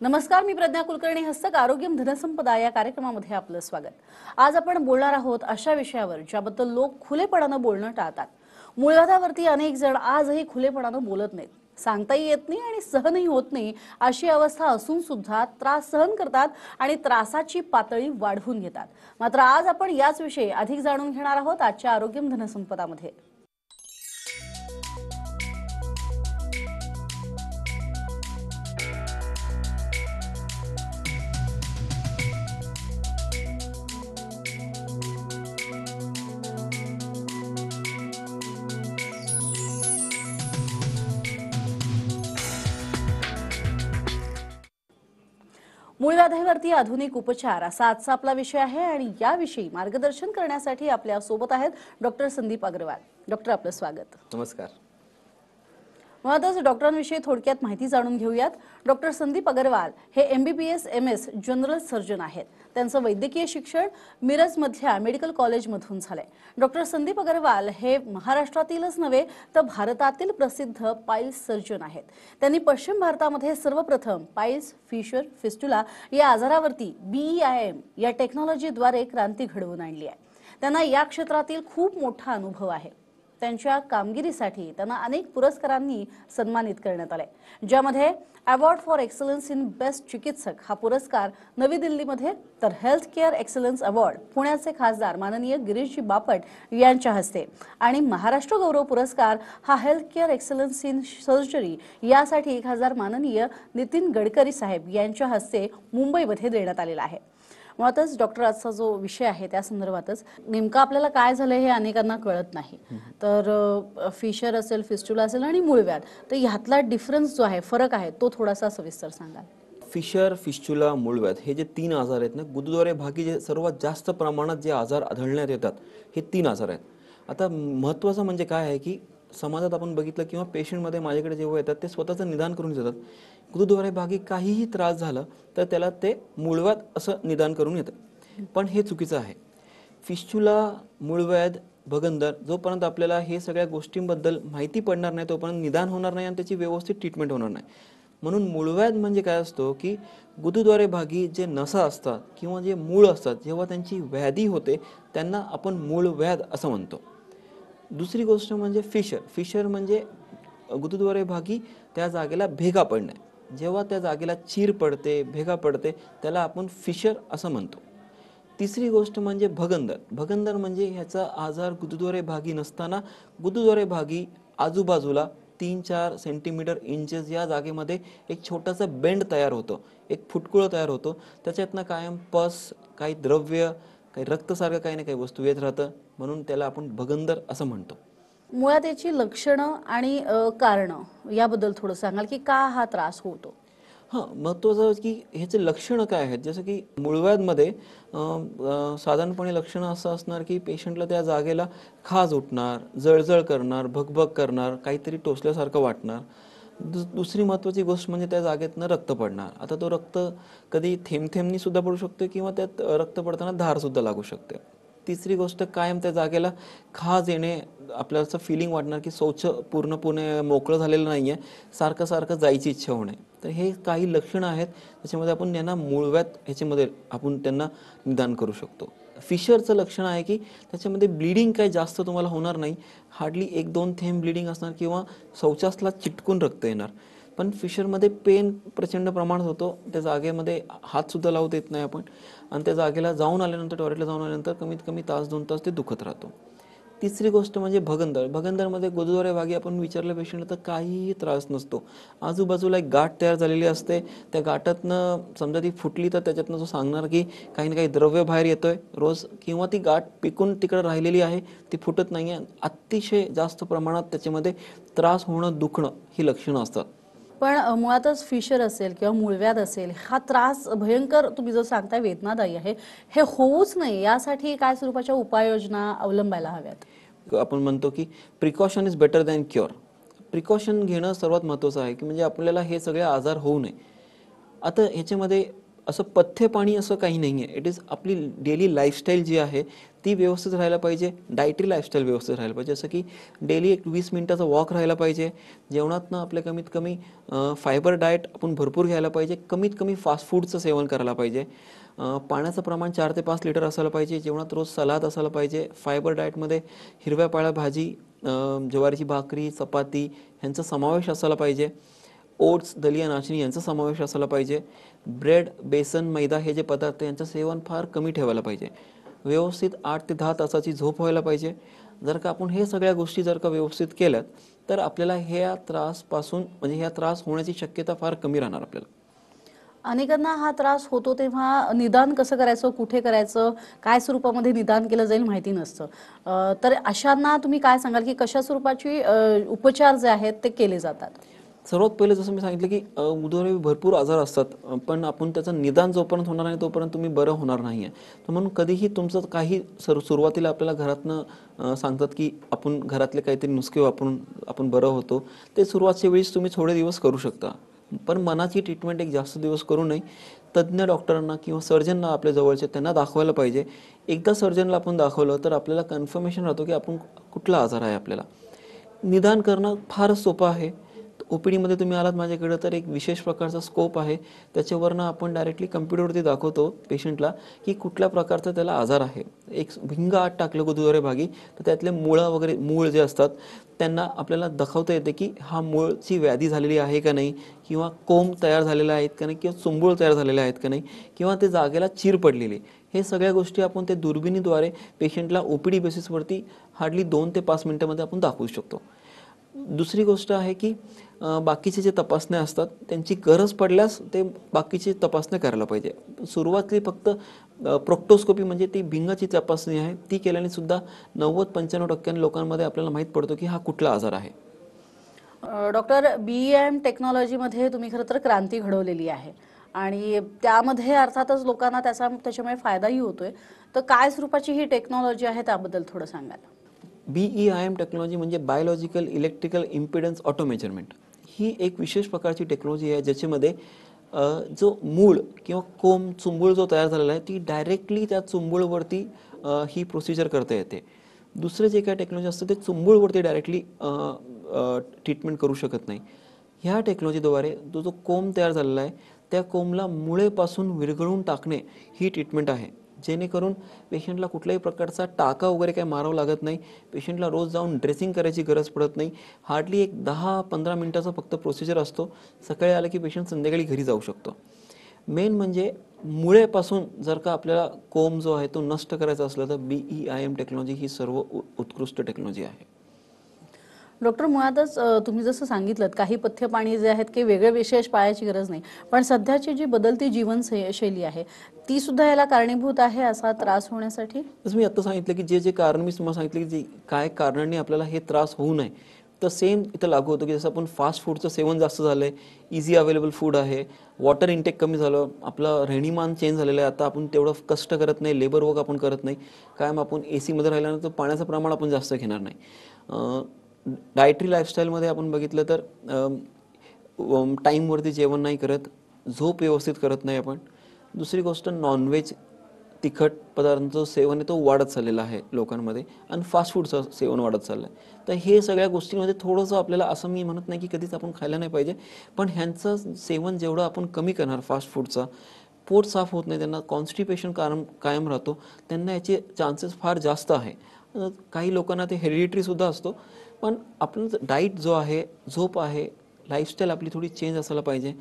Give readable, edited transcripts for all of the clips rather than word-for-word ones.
नमस्कार, मी प्रज्ञा कुलकर्णी. हस्तक आरोग्यम धनसंपदा या कार्यक्रमामध्ये आपलं स्वागत. आज आपण बोलणार आहोत अशा विषयावर ज्याबद्दल लोक खुलेपणानं बोलणं टाळतात. मूळव्याधावरती अनेक जण आजही खुलेपणानं बोलत नाहीत. सांगताही येत नाही आणि सहनही होत नाही अशी अवस्था असून सुद्धा त्रास सहन करतात आणि त्रासाची पातळी वाढवून घेतात. मात्र आज आपण याच विषयी अधिक जाणून घेणार आहोत आजच्या आरोग्यम धनसंपदामध्ये. मूळव्याधीवरती आधुनिक उपचार असा आजचा आपला विषय आहे आणि याविषयी मार्गदर्शन करण्यासाठी आपल्या सोबत आहेत डॉक्टर संदीप अग्रवाल. डॉक्टर, आपलं स्वागत. नमस्कार. मुळातच डॉक्टरांविषयी थोडक्यात माहिती जाणून घेऊयात. डॉक्टर संदीप अग्रवाल हे MBBS MS जनरल सर्जन आहेत. त्यांचं वैद्यकीय शिक्षण मिरजमधल्या मेडिकल कॉलेजमधून झालंय. डॉक्टर संदीप अग्रवाल हे महाराष्ट्रातीलच नव्हे तर भारतातील प्रसिद्ध पाईल्स सर्जन आहेत. त्यांनी पश्चिम भारतामध्ये सर्वप्रथम पाईल्स, फिशर, फिस्टुला या आजारावरती BEIM या टेक्नॉलॉजीद्वारे क्रांती घडवून आणली आहे. त्यांना या क्षेत्रातील खूप मोठा अनुभव आहे. त्यांच्या कामगिरीसाठी त्यांना अनेक पुरस्कारांनी सन्मानित करण्यात आले, ज्यामध्ये award for excellence in best चिकित्सक हा पुरस्कार नवी दिल्लीमध्ये, तर हेल्थ केअर एक्सलन्स अवॉर्ड पुण्याचे खासदार माननीय गिरीशजी बापट यांच्या हस्ते आणि महाराष्ट्र गौरव पुरस्कार हा health care excellence in surgery यासाठी खासदार माननीय नितीन गडकरी साहेब यांच्या हस्ते मुंबईमध्ये देण्यात आलेला आहे. मुळातच डॉक्टर, आजचा जो विषय आहे त्या संदर्भातच नेमकं आपल्याला काय झालं हे अनेकांना कळत नाही. तर फिशर असेल, फिस्टुला असेल आणि मूळव्याध, तर ह्यातला डिफरन्स जो आहे, फरक आहे, तो थोडासा सविस्तर सांगाल. फिशर, फिस्टुला, मूळव्याध हे जे 3 आजार आहेत ना, गुदद्वारे भागी जे सर्वात जास्त प्रमाणात जे आजार आढळण्यात येतात हे 3 आजार आहेत. आता महत्त्वाचं म्हणजे काय आहे की समाजात आपण बघितलं किंवा पेशंटमध्ये माझ्याकडे जेव्हा येतात ते स्वतःचं निदान करून येतात. गुदद्वारे भागी काहीही त्रास झाला तर त्याला ते मूळव्याध असं निदान करून येतं, पण हे चुकीचं आहे. फिस्टुला, मूळव्याध, भगंदर जोपर्यंत आपल्याला हे सगळ्या गोष्टींबद्दल माहिती पडणार नाही तोपर्यंत निदान होणार नाही आणि त्याची व्यवस्थित ट्रीटमेंट होणार नाही. म्हणून मूळव्याध म्हणजे काय असतो की गुदद्वारे भागी जे नसा असतात किंवा जे मूळ असतात, जेव्हा त्यांची व्याधी होते त्यांना आपण मूळव्याध असं म्हणतो. दुसरी गोष्ट म्हणजे फिशर. फिशर म्हणजे गुदद्वारे भागी त्या जागेला भेगा पडणे. जेव्हा त्या जागेला चीर पडते, भेगा पडते, त्याला आपण फिशर असं म्हणतो. तिसरी गोष्ट म्हणजे भगंदर. भगंदर म्हणजे ह्याचा आजार गुदद्वारे भागी नसताना गुदद्वारे भागी आजूबाजूला 3-4 सेंटीमीटर इंचेस या जागेमध्ये एक छोटासा बेंड तयार होतो, एक फुटकुळं तयार होतो. त्याच्यातनं कायम पस, काही द्रव्य, काही रक्तसारखं काही ना काही वस्तू येत राहतं, म्हणून त्याला आपण भगंदर असं म्हणतो. मुळात याची लक्षणं आणि कारणं याबद्दल थोडं सांगाल की का हा त्रास होतो? महत्त्वाचं की ह्याचे लक्षणं काय आहेत. जसं की मूळव्याधमध्ये साधारणपणे लक्षणं असं असणार की पेशंटला त्या जागेला खाज उठणार, जळजळ करणार, भगभग करणार, काहीतरी टोचल्यासारखं वाटणार. दुसरी महत्त्वाची गोष्ट म्हणजे त्या जागेतनं रक्त पडणार. आता तो रक्त कधी थेंब सुद्धा पडू शकतो किंवा त्यात रक्त पडताना धार सुद्धा लागू शकते. तिसरी गोष्ट कायम त्या जागेला खाज येणे, आपल्याला असं फिलिंग वाटणार की शौच पूर्णपणे मोकळं झालेलं नाही आहे, सारखं सारखं जायची इच्छा होणे. तर हे काही लक्षणं आहेत, त्याच्यामध्ये आपण त्यांना मूळव्याध ह्याच्यामध्ये आपण त्यांना निदान करू शकतो. फिशरचं लक्षण आहे की त्याच्यामध्ये ब्लिडिंग काही जास्त तुम्हाला होणार नाही, हार्डली 1-2 थेंब ब्लिडिंग असणार किंवा शौचासला चिटकून रक्त येणार. पण फिशरमध्ये पेन प्रचंड प्रमाणात होतो. त्या जागेमध्ये हातसुद्धा लावू देत नाही आपण आणि त्या जागेला जाऊन आल्यानंतर, टॉयलेटला जाऊन आल्यानंतर कमीत कमी 1-2 तास ते दुखत राहतो. तिसरी गोष्ट म्हणजे भगंदर. भगंदरमध्ये गुदद्वारे भागी आपण विचारलं पेशंटला तर काहीही त्रास नसतो. आजूबाजूला एक गाठ तयार झालेली असते, त्या गाठातनं समजा ती फुटली तर त्याच्यातनं जो सांगणार की काही ना काही द्रव्य बाहेर येतोय रोज, किंवा ती गाठ पिकून तिकडे राहिलेली आहे, ती फुटत नाही आहे. अतिशय जास्त प्रमाणात त्याच्यामध्ये त्रास होणं, दुखणं ही लक्षणं असतात. पण मुळातच फिशर असेल किंवा मूळव्याध असेल, हा त्रास भयंकर, तुम्ही जो सांगताय वेदनादायी आहे, हे होऊच नये यासाठी काय स्वरूपाच्या उपाययोजना अवलंबायला हव्यात? आपण म्हणतो की precaution is better than cure. Precaution घेणं सर्वात महत्त्वाचं आहे की म्हणजे आपल्याला हे सगळे आजार होऊ नये. आता ह्याच्यामध्ये असं पथ्य पाणी असं काही नाही आहे. इट इज आपली डेली लाईफस्टाईल जी आहे ती व्यवस्थित राहायला पाहिजे. डायटरी लाईफस्टाईल व्यवस्थित राहायला पाहिजे. जसं की डेली एक 20 मिनिटाचा वॉक राहायला पाहिजे. जेवणातनं आपल्या कमीत कमी फायबर डाएट आपण भरपूर घ्यायला पाहिजे. कमीत कमी फास्ट फूडचं सेवन करायला पाहिजे. पाण्याचं प्रमाण 4 ते 5 लिटर असायला पाहिजे. जेवणात रोज सलाद असायला पाहिजे. फायबर डाएटमध्ये हिरव्या पाळ्या भाजी, ज्वारीची भाकरी, चपाती ह्यांचा समावेश असायला पाहिजे. ओट्स, दलिया, नाचणी यांचा समावेश असायला पाहिजे. ब्रेड, बेसन, मैदा हे जे पदार्थ यांचं सेवन फार कमी ठेवायला पाहिजे. व्यवस्थित 8 ते 10 तासाची झोप व्हायला पाहिजे. जर का आपण हे सगळ्या गोष्टी जर का व्यवस्थित केल्यात तर आपल्याला ह्या त्रासपासून म्हणजे ह्या त्रास होण्याची शक्यता फार कमी राहणार आपल्याला. अनेकांना हा त्रास होतो तेव्हा निदान कसं करायचं, कुठे करायचं, काय स्वरूपामध्ये निदान केलं जाईल माहिती नसतं. तर अशांना तुम्ही काय सांगाल की कशा स्वरूपाची उपचार जे आहेत ते केले जातात? सर्वात पहिले जसं मी सांगितलं की उदरनिर्वाहाचे भरपूर आजार असतात, पण आपण त्याचं निदान जोपर्यंत होणार नाही तोपर्यंत तुम्ही बरं होणार नाही आहे. तर म्हणून कधीही तुमचं काही सुरुवातीला आपल्याला घरातनं सांगतात की आपण घरातले काहीतरी नुसके वापरून आपण बरं होतो. ते सुरुवातच्या वेळेस तुम्ही थोडे दिवस करू शकता, पण मनाची ट्रीटमेंट एक जास्त दिवस करू नये. तज्ज्ञ डॉक्टरांना किंवा सर्जनना आपल्या जवळचे त्यांना दाखवायला पाहिजे. एकदा सर्जनला आपण दाखवलं तर आपल्याला कन्फर्मेशन राहतो की आपण कुठला आजार आहे. आपल्याला निदान करणं फारच सोपं आहे. OPDमध्ये तुम्ही आलात माझ्याकडे तर एक विशेष प्रकारचा स्कोप आहे. त्याच्यावरनं आपण डायरेक्टली कम्प्युटरवरती दाखवतो पेशंटला की कुठल्या प्रकारचा त्याला आजार आहे. एक भिंग आत टाकलं गुदद्वारे भागी तर त्यातले मुळं वगैरे मूळ जे असतात त्यांना आपल्याला दाखवता येते की हा मूळची व्याधी झालेली आहे का नाही, किंवा कोंब तयार झालेला आहेत का नाही, किंवा चुंबूळ तयार झालेले आहेत का नाही, किंवा ते जागेला चीर पडलेली. हे सगळ्या गोष्टी आपण ते दुर्बिणीद्वारे पेशंटला OPD बेसिसवरती हार्डली 2 ते 5 मिनिटांमध्ये आपण दाखवू शकतो. दुसरी गोष्ट आहे की बाकीचे जे तपासण्या असतात त्यांची गरज पडल्यास ते बाकीचे तपासण्या करायला पाहिजे. सुरुवातीला फक्त प्रोक्टोस्कोपी म्हणजे ती भिंगाची तपासणी आहे, ती केल्याने सुद्धा 90-95% लोकांमध्ये आपल्याला माहीत पडतो की हा कुठला आजार आहे. डॉक्टर, BEM टेक्नॉलॉजीमध्ये तुम्ही खरं तर क्रांती घडवलेली आहे आणि त्यामध्ये अर्थातच लोकांना त्याच्यामुळे फायदाही होतोय. तर काय स्वरूपाची ही टेक्नॉलॉजी आहे त्याबद्दल थोडं सांगाल? BEIM टेक्नॉलॉजी म्हणजे biological electrical impedance auto measurement. ही एक विशेष प्रकारची टेक्नॉलॉजी आहे ज्याच्यामध्ये जो मूळ किंवा कोंब चुंबूळ जो तयार झालेला आहे ती डायरेक्टली त्या चुंबूळवरती ही प्रोसिजर करता येते. दुसरं जे काय टेक्नॉलॉजी असतं ते चुंबूळवरती डायरेक्टली ट्रीटमेंट करू शकत नाही. ह्या टेक्नॉलॉजीद्वारे जो जो कोंब तयार झालेला आहे त्या कोंबला मुळेपासून विरघळून टाकणे ही ट्रीटमेंट आहे. जेणेकरून पेशंटला कुठल्याही प्रकारचा टाका वगैरे काही मारावं लागत नाही. पेशंटला रोज जाऊन ड्रेसिंग करायची गरज पडत नाही. हार्डली एक 10-15 मिनिटाचा फक्त प्रोसिजर असतो. सकाळी आलं की पेशंट संध्याकाळी घरी जाऊ शकतो. मेन म्हणजे मुळेपासून जर का आपल्याला कोंब जो आहे तो नष्ट करायचा असला तर BEIM टेक्नॉलॉजी ही सर्व उत्कृष्ट टेक्नॉलॉजी आहे. डॉक्टर, मुळातच तुम्ही जसं सांगितलं काही पथ्य पाणी जे आहेत की वेगळे विशेष पाळायची गरज नाही, पण सध्याची जी बदलती जीवनशैली आहे ती सुद्धा याला कारणीभूत आहे असा त्रास होण्यासाठी? जसं मी आता सांगितलं की जे जे कारण मी तुम्हाला सांगितलं की जे काय कारणांनी आपल्याला हे त्रास होऊ नये, तर सेम इथं लागू होतं की जसं आपण फास्ट फूडचं सेवन जास्त झालं आहे, इझी अवेलेबल फूड आहे, वॉटर इंटेक कमी झालं, आपलं राहणीमान चेंज झालेलं आहे. आता आपण तेवढं कष्ट करत नाही, लेबर वर्क आपण करत नाही, कायम आपण AC मध्ये राहिल्यानंतर पाण्याचं प्रमाण आपण जास्त घेणार नाही. डायटरी लाईफस्टाईलमध्ये आपण बघितलं तर टाईमवरती जेवण नाही करत, झोप व्यवस्थित करत नाही आपण. दुसरी गोष्ट नॉनव्हेज तिखट पदार्थांचं सेवन आहे तो वाढत चाललेला आहे लोकांमध्ये, आणि फास्ट फूडचं सेवन वाढत चाललं आहे. तर हे सगळ्या गोष्टींमध्ये थोडंसं आपल्याला, असं मी म्हणत नाही की कधीच आपण खायला नाही पाहिजे, पण ह्यांचं सेवन जेवढं आपण कमी करणार फास्ट फूडचा, पोट साफ होत नाही, त्यांना कॉन्स्टिपेशन कायम राहतो, त्यांना याचे चान्सेस फार जास्त आहे. काही लोकांना ते हेरिडिटरीसुद्धा असतो. पण आपण डाईट जो आहे, झोप आहे, लाईफस्टाईल आपली थोडी चेंज असायला पाहिजे.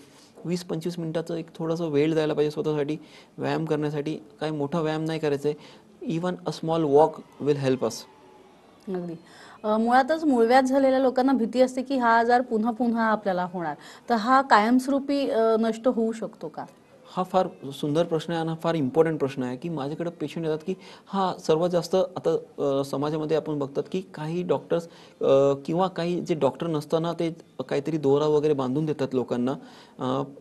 20-25 मिनिटाचं एक थोडासा वेळ द्यायला पाहिजे स्वतःसाठी, व्यायाम करण्यासाठी. काही मोठा व्यायाम नाही करायचा आहे, even a small walk will help us. अगदी. मुळातच मूळव्याध झालेल्या लोकांना भीती असते की हा आजार पुन्हा पुन्हा आपल्याला होणार, तर हा कायमस्वरूपी नष्ट होऊ शकतो का? हा फार सुंदर प्रश्न आहे आणि फार इम्पॉर्टंट प्रश्न आहे की माझ्याकडे पेशंट येतात की हा सर्वात जास्त आता समाजामध्ये आपण बघतात की काही डॉक्टर्स किंवा काही जे डॉक्टर नसताना ते काहीतरी दोरा वगैरे बांधून देतात लोकांना,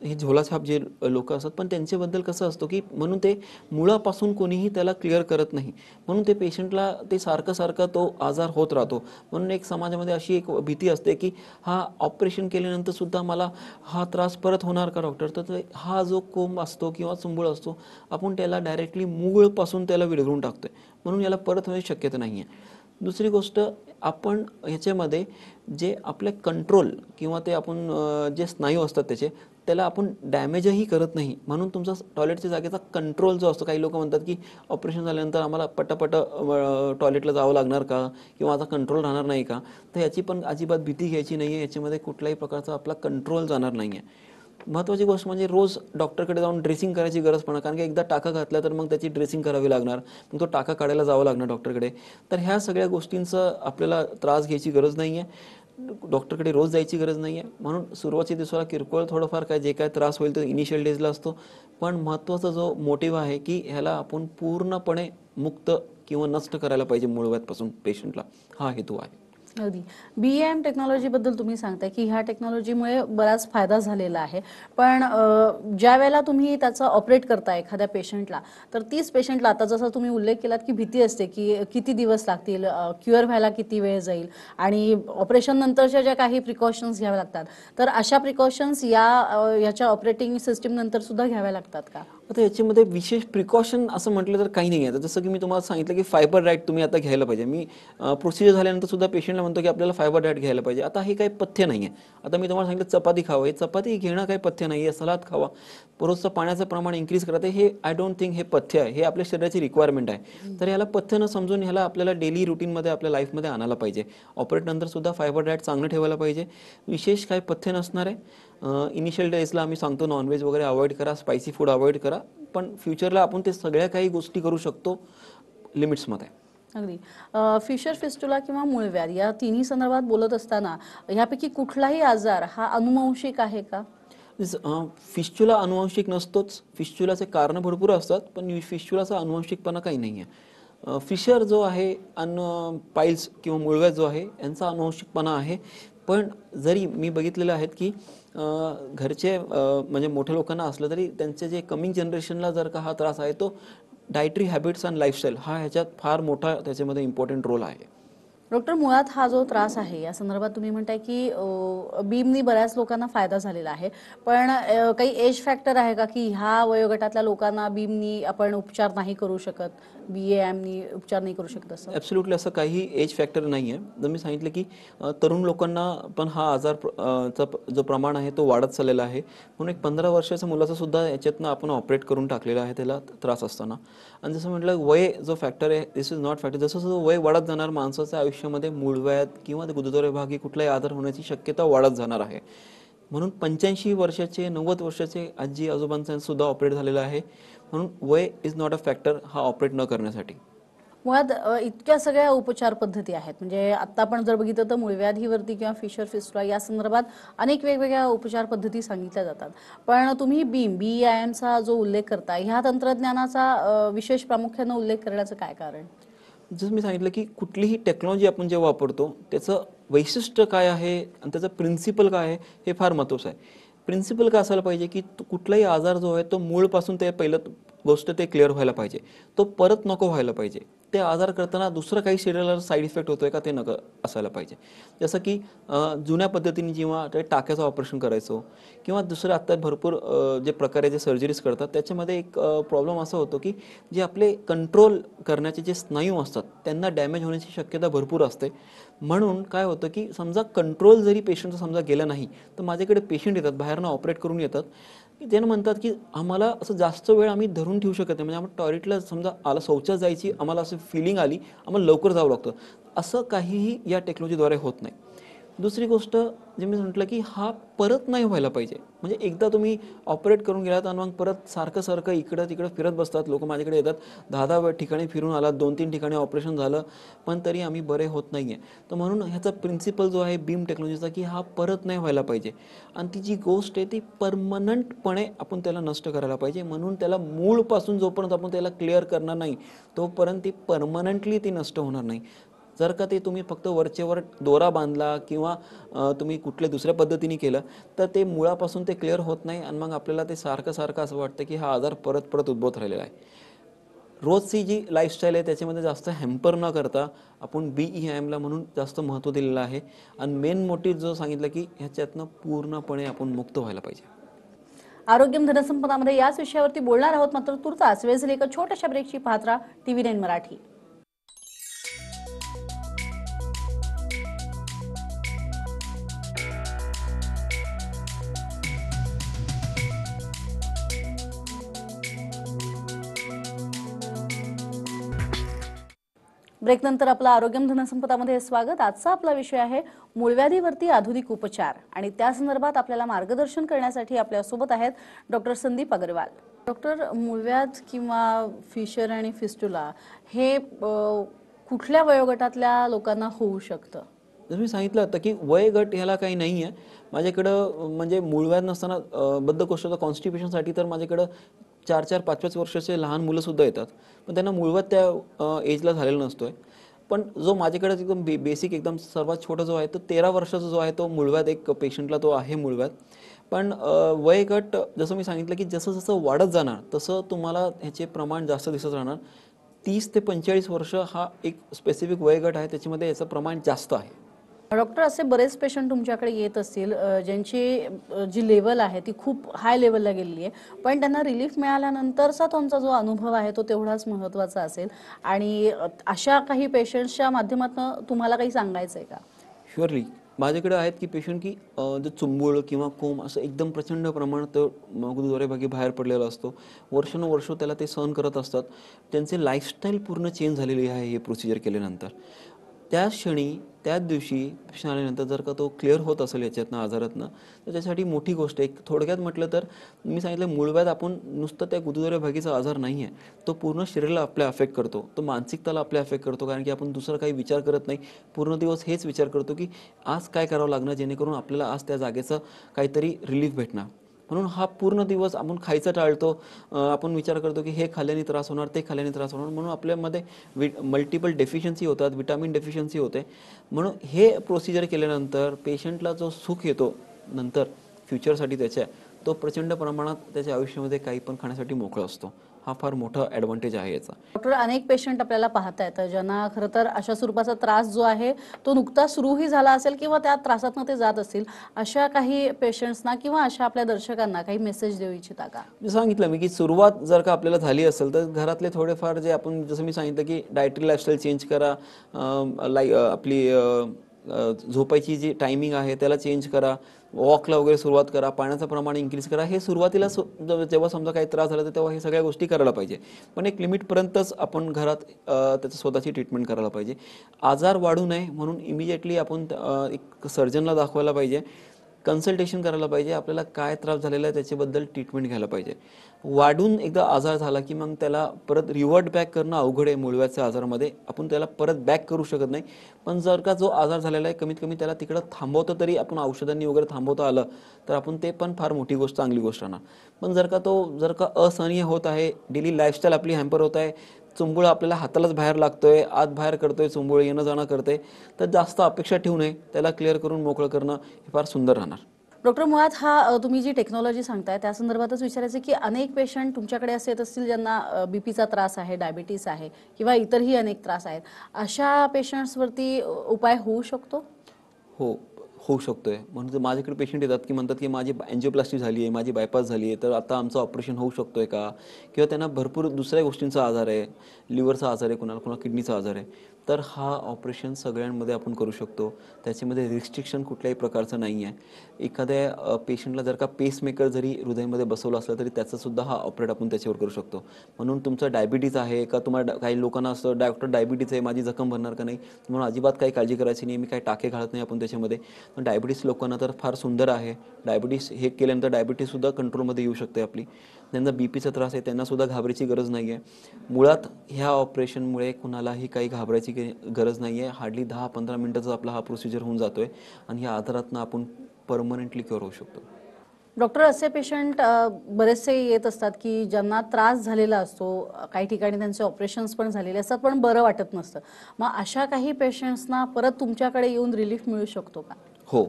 हे झोलाछाप जे लोक असतात, पण त्यांच्याबद्दल कसं असतं की म्हणून ते मुळापासून कोणीही त्याला क्लिअर करत नाही, म्हणून ते पेशंटला ते सारखं सारखं तो आजार होत राहतो. म्हणून एक समाजामध्ये अशी एक भीती असते की हा ऑपरेशन केल्यानंतर सुद्धा मला हा त्रास परत होणार का डॉक्टर? तर हा जो कोंब असतो किंवा चुंबळ असतो, आपण त्याला डायरेक्टली मूळपासून त्याला विरघळून टाकतोय, म्हणून याला परत होण्याची शक्यता नाही आहे. दुसरी गोष्ट, आपण ह्याच्यामध्ये जे आपले कंट्रोल किंवा ते आपण जे स्नायू असतात त्याला आपण डॅमेजही करत नाही, म्हणून तुमचा टॉयलेटच्या जागेचा कंट्रोल जो असतो, काही लोक म्हणतात की ऑपरेशन झाल्यानंतर आम्हाला पटापट टॉयलेटला जावं लागणार का किंवा आता कंट्रोल राहणार नाही का, तर याची पण अजिबात भीती घ्यायची नाही आहे. याच्यामध्ये कुठल्याही प्रकारचा आपला कंट्रोल जाणार नाही आहे. महत्त्वाची गोष्ट म्हणजे रोज डॉक्टरकडे जाऊन ड्रेसिंग करायची गरज पडणार, कारण की एकदा टाका घातला तर मग त्याची ड्रेसिंग करावी लागणार, मग तो टाका काढायला जावं लागणार डॉक्टरकडे. तर ह्या सगळ्या गोष्टींचं आपल्याला त्रास घ्यायची गरज नाही आहे, डॉक्टरकडे रोज जायची गरज नाही आहे. म्हणून सुरुवातीच्या दिवसाला किरकोळ थोडंफार जे काय त्रास होईल तो इनिशियल डेजला असतो, पण महत्त्वाचा जो मोटिव्ह आहे की ह्याला आपण पूर्णपणे मुक्त किंवा नष्ट करायला पाहिजे मूळव्याधपासून पेशंटला, हा हेतू आहे. अगदी. BAM टेक्नॉलॉजीबद्दल तुम्ही सांगताय की ह्या टेक्नॉलॉजीमुळे बराच फायदा झालेला आहे, पण ज्या वेळेला तुम्ही त्याचा ऑपरेट करताय एखाद्या पेशंटला, तर तीच पेशंटला आता जसं तुम्ही उल्लेख केलात की भीती असते की किती दिवस लागतील, क्युअर व्हायला किती वेळ जाईल, आणि ऑपरेशन नंतरच्या ज्या काही प्रिकॉशन्स घ्याव्या लागतात, तर अशा प्रिकॉशन्स याच्या ऑपरेटिंग सिस्टीम नंतर सुद्धा घ्याव्या लागतात का? आता याच्यामध्ये विशेष प्रिकॉशन असं म्हटलं तर काही नाही आहे. जसं की मी तुम्हाला सांगितलं की फायबर डाएट तुम्ही आता घ्यायला पाहिजे. मी प्रोसिजर झाल्यानंतर सुद्धा पेशंटला म्हणतो की आपल्याला फायबर डाएट घ्यायला पाहिजे. आता हे काही पथ्य नाही आहे. आता मी तुम्हाला सांगितलं चपाती खावं, हे चपाती घेणं काही पथ्य नाही आहे. सलाद खावा, रोजचं पाण्याचं प्रमाण इन्क्रीज करा, हे आय डोंट थिंक हे पथ्य आहे. हे आपल्या शरीराची रिक्वायरमेंट आहे. तर ह्याला पथ्य न समजून ह्याला आपल्याला डेली रुटीनमध्ये आपल्या लाईफमध्ये आणायला पाहिजे. ऑपरेट नंतर सुद्धा फायबर डाएट चांगलं ठेवायला पाहिजे. विशेष काही पथ्य नसणार आहे. इनिशियल डेजला आम्ही सांगतो नॉनव्हेज वगैरे अवॉइड करा, स्पायसी फूड अवॉइड करा, पण फ्युचरला आपण ते सगळ्या काही गोष्टी करू शकतो लिमिट्समध्ये. अगदी. फिशर फिस्टुला किंवा मूळव्याध या तिन्ही संदर्भात बोलत असताना ह्यापैकी कुठलाही आजार हा अनुवंशिक आहे का? फिस्चुला अनुवंशिक नसतोच. फिस्चुलाचे कारण भरपूर असतात, पण फिस्चुलाचा अनुवंशिकपणा काही नाही आहे. फिशर जो आहे आणि पाईल्स किंवा मूळव्याध जो आहे यांचा अनुवंशिकपणा आहे. पण जरी मी बघितलेलं आहेत की घरचे म्हणजे मोठ्या लोकांना असलं तरी त्यांचे जे कमिंग जनरेशनला जर का हा त्रास आहे, तो डायटरी हॅबिट्स आणि लाईफस्टाईल हा ह्याच्यात फार मोठा त्याच्यामध्ये इम्पॉर्टंट रोल आहे. डॉक्टर, मुळात हा जो त्रास आहे या संदर्भात तुम्ही म्हणताय की बीमनी बऱ्याच लोकांना फायदा झालेला आहे, पण काही एज फॅक्टर आहे का की ह्या वयोगटातल्या लोकांना बीमनी आपण उपचार नाही करू शकत, BAMनी उपचार नाही करू शकत असं? ॲब्सोल्युटली असं काही एज फॅक्टर नाही आहे. जर मी सांगितलं की तरुण लोकांना पण हा आजार चा जो प्रमाण आहे तो वाढत चाललेला आहे, म्हणून एक 15 वर्षाच्या मुलाचा सुद्धा याच्यातनं आपण ऑपरेट करून टाकलेला आहे त्याला त्रास असताना. आणि जसं म्हटलं वय जो फॅक्टर आहे, दिस इज नॉट फॅक्टर. जसं जसं वय वाढत जाणार माणसाच्या आयुष्यामध्ये मूळव्याध किंवा गुदद्वार विभागी कुठलाही आजार होण्याची शक्यता वाढत जाणार आहे. म्हणून 85 वर्षाचे 90 वर्षाचे आजी आजोबांचा सुद्धा ऑपरेट झालेला आहे. म्हणून वय इज नॉट अ फॅक्टर हा ऑपरेट न करण्यासाठी. मुळात इतक्या सगळ्या उपचार पद्धती आहेत, म्हणजे आता आपण जर बघितलं तर मूळव्याधीवरती किंवा फिशर फिस्टुला या संदर्भात अनेक वेगवेगळ्या उपचार पद्धती सांगितल्या जातात, पण तुम्ही BAMचा जो उल्लेख करता, ह्या तंत्रज्ञानाचा विशेष प्रामुख्याने उल्लेख करण्याचं काय कारण? जसं मी सांगितलं की कुठलीही टेक्नॉलॉजी आपण जेव्हा वापरतो त्याचं वैशिष्ट्य काय आहे आणि त्याचं प्रिन्सिपल काय आहे हे फार महत्त्वाचं आहे. प्रिन्सिपल काय असायला पाहिजे की कुठलाही आजार जो आहे तो मूळपासून ते पहिलं गोष्ट ते क्लिअर व्हायला पाहिजे, तो परत नको व्हायला पाहिजे. ते आजार करताना दुसरं काही शरीराला साईड इफेक्ट होतोय का ते नको असायला पाहिजे. जसं की जुन्या पद्धतीने जेव्हा ते टाक्याचं ऑपरेशन करायचो किंवा दुसरं आत्ता भरपूर जे प्रकारे जे सर्जरीज करतात त्याच्यामध्ये एक प्रॉब्लेम असा होतो की जे आपले कंट्रोल करण्याचे जे स्नायू असतात त्यांना डॅमेज होण्याची शक्यता भरपूर असते. म्हणून काय होतं की समजा कंट्रोल जरी पेशंटचा समजा गेला नाही, तर माझ्याकडे पेशंट येतात बाहेरनं ऑपरेट करून येतात की त्यांना म्हणतात की आम्हाला असं जास्त वेळ आम्ही धरून ठेवू शकत नाही, म्हणजे आम्हाला टॉयलेटला समजा आला शौचात जायची आम्हाला असं फिलिंग आली, आम्हाला लवकर जावं लागतं, असं काहीही या टेक्नॉलॉजीद्वारे होत नाही. दुसरी गोष्ट जे मी म्हटलं की हा परत नाही व्हायला पाहिजे. म्हणजे एकदा तुम्ही ऑपरेट करून गेलात आणि मग परत सारखं सारखं इकडं तिकडं फिरत बसतात. लोक माझ्याकडे येतात 10-10 ठिकाणी फिरून आलात, 2-3 ठिकाणी ऑपरेशन झालं पण तरी आम्ही बरे होत नाही आहे. तर म्हणून ह्याचा प्रिन्सिपल जो आहे बीम टेक्नॉलॉजीचा की हा परत नाही व्हायला पाहिजे आणि ती जी गोष्ट आहे ती परमनंटपणे आपण त्याला नष्ट करायला पाहिजे. म्हणून त्याला मूळपासून जोपर्यंत आपण त्याला क्लिअर करणार नाही तोपर्यंत ती परमनंटली ती नष्ट होणार नाही. जर का ते तुम्ही फक्त वरचेवर दोरा बांधला किंवा तुम्ही कुठल्या दुसऱ्या पद्धतीने केलं तर ते मुळापासून ते क्लिअर होत नाही आणि मग आपल्याला ते सारखं सारखं असं वाटतं की हा आजार परत परत उद्भवत राहिलेला आहे. रोजची जी लाईफस्टाईल आहे त्याच्यामध्ये जास्त हॅम्पर न करता आपण BAMला म्हणून जास्त महत्त्व दिलेलं आहे आणि मेन मोटिव्ह जो सांगितलं की ह्याच्यातनं पूर्णपणे आपण मुक्त व्हायला पाहिजे. आरोग्यम धनसंपदामध्ये याच विषयावरती बोलणार आहोत. मात्र तुर्तास वेळ झाली एका छोट्याशा ब्रेकची. पाहत राहा TV9 मराठी. ब्रेक नंतर आपला आरोग्यम धनसंपदामध्ये स्वागत. आजचा आपला विषय आहे मूळव्याधीवरती आधुनिक उपचार आणि त्या संदर्भात आपल्याला मार्गदर्शन करण्यासाठी आपल्या सोबत आहेत डॉक्टर संदीप अग्रवाल. डॉक्टर, मूळव्याध किंवा फिशर आणि फिस्टुला हे कुठल्या वयोगटातल्या लोकांना होऊ शकतं? जसं मी सांगितलं होतं की वयगट ह्याला काही नाही आहे. माझ्याकडं म्हणजे मूळव्याध नसताना बद्धकोष्ठता कॉन्स्टिपेशनसाठी तर माझ्याकडं 4-4, 5-5 वर्षाचे लहान मुलंसुद्धा येतात, पण त्यांना मूळव्याध त्या एजला झालेला नसतो आहे. पण जो माझ्याकडे एकदम बेसिक एकदम सर्वात छोटा जो आहे तो 13 वर्षाचा जो आहे तो मूळव्याध एक पेशंटला तो आहे मूळव्याध. पण वयगट जसं मी सांगितलं की जसं जसं वाढत जाणार तसं तुम्हाला ह्याचे प्रमाण जास्त दिसत राहणार. 30 ते 45 वर्ष हा एक स्पेसिफिक वयगट आहे, त्याच्यामध्ये याचं प्रमाण जास्त आहे. डॉक्टर, असे बरेच पेशंट तुमच्याकडे येत असतील ज्यांची जी लेवल आहे ती खूप हाय लेवलला गेलेली आहे, पण त्यांना रिलीफ मिळाल्यानंतरचा तुमचा जो अनुभव आहे तो तेवढाच महत्त्वाचा असेल आणि अशा काही पेशंट्सच्या माध्यमातून तुम्हाला काही सांगायचं आहे का? शुअरली माझ्याकडे आहेत की पेशंट की जो चुंबूळ किंवा कोंब असं एकदम प्रचंड प्रमाणात गुदद्वारेभागी बाहेर पडलेला असतो. वर्षानुवर्ष त्याला ते सहन करत असतात. त्यांचे लाईफस्टाईल पूर्ण चेंज झालेली आहे हे प्रोसिजर केल्यानंतर. त्याच क्षणी त्याच दिवशी पेशंट आल्यानंतर जर का तो क्लिअर होत असेल याच्यातनं आजारातनं तर त्याच्यासाठी मोठी गोष्ट आहे. थोडक्यात म्हटलं तर मी सांगितलं मूळव्याध आपण नुसतं त्या गुदद्वारेभागीचा आजार नाही आहे, तो पूर्ण शरीराला आपल्या अफेक्ट करतो, तो मानसिकताला आपल्या अफेक्ट करतो. कारण की आपण दुसरं काही विचार करत नाही, पूर्ण दिवस हेच विचार करतो की आज काय करावं लागणार जेणेकरून आपल्याला आज त्या जागेचं काहीतरी रिलीफ भेटणार. म्हणून हा पूर्ण दिवस आपण खायचं टाळतो, आपण विचार करतो की हे खाल्ल्याने त्रास होणार, ते खाल्ल्याने त्रास होणार, म्हणून आपल्यामध्ये मल्टिपल डेफिशियन्सी होतात, विटामिन डेफिशियन्सी होते. म्हणून हे प्रोसिजर केल्यानंतर पेशंटला जो सुख येतो नंतर फ्युचरसाठी त्याच्या, तो प्रचंड प्रमाणात त्याच्या आयुष्यामध्ये काही पण खाण्यासाठी मोकळा असतो. हा फार मोठा ॲडव्हान्टेज आहे याचा. डॉक्टर, अनेक पेशंट आपल्याला पाहता येतात ज्यांना खरं तर अशा स्वरूपाचा त्रास जो आहे तो नुकताच सुरूही झाला असेल किंवा त्या त्रासातनं ते जात असतील. अशा काही पेशंट्सना किंवा अशा आपल्या दर्शकांना काही मेसेज देऊ इच्छिता का? सांगितलं मी की सुरुवात जर का आपल्याला झाली असेल तर घरातले थोडेफार जे आपण जसं मी सांगितलं की डायटरी लाईफस्टाईल चेंज करा, आपली झोपायची जी टायमिंग आहे त्याला चेंज करा, वॉकला वगैरे सुरुवात करा, पाण्याचं प्रमाण इन्क्रीज करा. हे सुरुवातीला जेव्हा समजा काही त्रास झाला तर तेव्हा हे सगळ्या गोष्टी करायला पाहिजे. पण एक लिमिटपर्यंतच आपण घरात त्याचं स्वतःची ट्रीटमेंट करायला पाहिजे. आजार वाढू नये म्हणून इमिजिएटली आपण एक सर्जनला दाखवायला पाहिजे, कन्सल्टेशन करायला पाहिजे, आपल्याला काय त्रास झालेला आहे त्याच्याबद्दल ट्रीटमेंट घ्यायला पाहिजे. वाढून एकदा आजार झाला की मग त्याला परत रिव्हर्ट बॅक करणं अवघड आहे. मूळव्याधच्या आजारामध्ये आपण त्याला परत बॅक करू शकत नाही. पण जर का जो आजार झालेला आहे कमीत कमी त्याला तिकडं थांबवतं तरी आपण औषधांनी वगैरे थांबवता आलं तर आपण ते पण फार मोठी गोष्ट, चांगली गोष्ट राहणार. पण जर का असहनीय होत आहे, डेली लाईफस्टाईल आपली हॅम्पर होत आहे, चुंबूळ आपल्याला हातालाच बाहेर लागतोय, आत बाहेर करतोय, चुंबूळ येणं जाणं करते, तर जास्त अपेक्षा ठेवू नये. त्याला क्लिअर करून मोकळं करणं हे फार सुंदर राहणार. डॉक्टर, मुळात हा तुम्ही जी टेक्नॉलॉजी सांगताय त्या संदर्भातच विचारायचं की अनेक पेशंट तुमच्याकडे असे येत असतील ज्यांना बीपीचा त्रास आहे, डायबिटीस आहे किंवा इतरही अनेक त्रास आहेत. अशा पेशंट्सवरती उपाय होऊ शकतो? हो, होऊ शकतोय. म्हणून माझ्याकडे पेशंट येतात की म्हणतात की माझी एन्जिओप्लास्टी झाली आहे, माझी बायपास झाली आहे, तर आता आमचं ऑपरेशन होऊ शकतोय का? किंवा त्यांना भरपूर दुसऱ्या गोष्टींचा आजार आहे, लिव्हरचा आजार आहे, कोणाला किडनीचा आजार आहे, तर हा ऑपरेशन सगळ्यांमध्ये आपण करू शकतो. त्याच्यामध्ये रिस्ट्रिक्शन कुठल्याही प्रकारचं नाही आहे. एखाद्या पेशंटला जर का पेसमेकर जरी हृदयामध्ये बसवलं असलं तरी त्याचासुद्धा हा ऑपरेट आपण त्याच्यावर करू शकतो. म्हणून तुमचं डायबिटीज आहे का, तुम्हाला काही लोकांना असतं डॉक्टर डायबिटीज आहे, माझी जखम भरणार का नाही, म्हणून अजिबात काही काळजी करायची नाही, मी काही टाके घालत नाही आपण त्याच्यामध्ये. पण डायबिटीस लोकांना तर फार सुंदर आहे. डायबिटीस हे केल्यानंतर डायबिटीससुद्धा कंट्रोलमध्ये येऊ शकते आपली. ज्यांना बीपीचा त्रास आहे त्यांनासुद्धा घाबरायची गरज नाही आहे. मुळात ह्या ऑपरेशनमुळे कुणालाही काही घाबरायची गरज नाही आहे. हार्डली 10-15 मिनिटाचा आपला हा प्रोसिजर होऊन जातोय आणि या आजारातनं आपण परमनंटली क्युअर होऊ शकतो. डॉक्टर, असे पेशंट बरेचसे येत असतात की ज्यांना त्रास झालेला असतो, काही ठिकाणी त्यांचे ऑपरेशन्स पण झालेले असतात पण बरं वाटत नसतं. मग अशा काही पेशंट्सना परत तुमच्याकडे येऊन रिलीफ मिळू शकतो का? हो,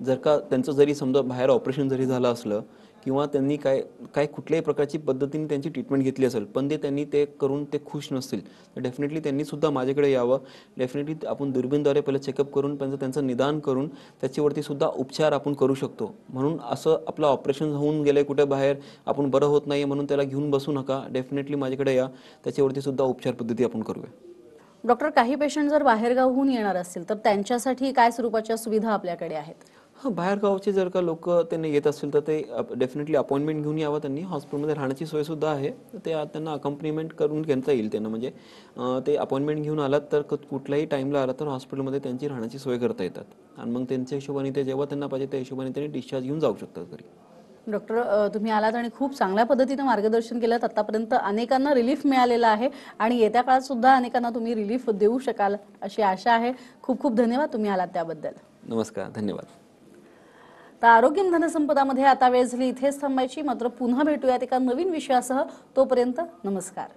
जर का त्यांचं जरी समजा बाहेर ऑपरेशन जरी झालं असलं किंवा त्यांनी काय काय कुठल्याही प्रकारची पद्धतीने त्यांची ट्रीटमेंट घेतली असेल, पण त्यांनी ते करून ते खुश नसतील, तर डेफिनेटली त्यांनी सुद्धा माझ्याकडे यावं. डेफिनेटली आपण दुर्बीणद्वारे पहिलं चेकअप करून त्यांचं निदान करून त्याच्यावरती सुद्धा उपचार आपण करू शकतो. म्हणून असं आपलं ऑपरेशन होऊन गेलंय कुठे बाहेर, आपण बरं होत नाही म्हणून त्याला घेऊन बसू नका. डेफिनेटली माझ्याकडे या, त्याच्यावरती सुद्धा उपचार पद्धती आपण करूया. डॉक्टर, काही पेशंट जर बाहेरगावहून येणार असतील तर त्यांच्यासाठी काय स्वरूपाच्या सुविधा आपल्याकडे आहेत? हां, बाहेरगावचे जर का लोक त्यांना येत असतील तर ते डेफिनेटली अपॉइंटमेंट घेऊन यावं. त्यांनी हॉस्पिटलमध्ये राहण्याची सोयसुद्धा आहे, तर ते त्यांना अकम्पनिमेंट करून घेता येईल त्यांना. म्हणजे ते अपॉइंटमेंट घेऊन आलात तर कुठल्याही टाईमला आला तर हॉस्पिटलमध्ये त्यांची राहण्याची सोय करता येतात. आणि मग त्यांच्या हिशोबाने ते जेव्हा त्यांना पाहिजे त्या हिशोबाने त्यांनी डिस्चार्ज घेऊन जाऊ शकतात घरी. डॉक्टर, तुम्ही आलात आणि खूप चांगल्या पद्धतीने मार्गदर्शन केलं. आतापर्यंत अनेकांना रिलीफ मिळालेलं आहे आणि येत्या काळात सुद्धा अनेकांना तुम्ही रिलीफ देऊ शकाल अशी आशा आहे. खूप खूप धन्यवाद तुम्ही आलात त्याबद्दल. नमस्कार, धन्यवाद. तर आरोग्यम धनसंपदामध्ये आता वेळ झाली इथेच थांबायची. मात्र पुन्हा भेटूयात एका नवीन विषयासह. तोपर्यंत नमस्कार.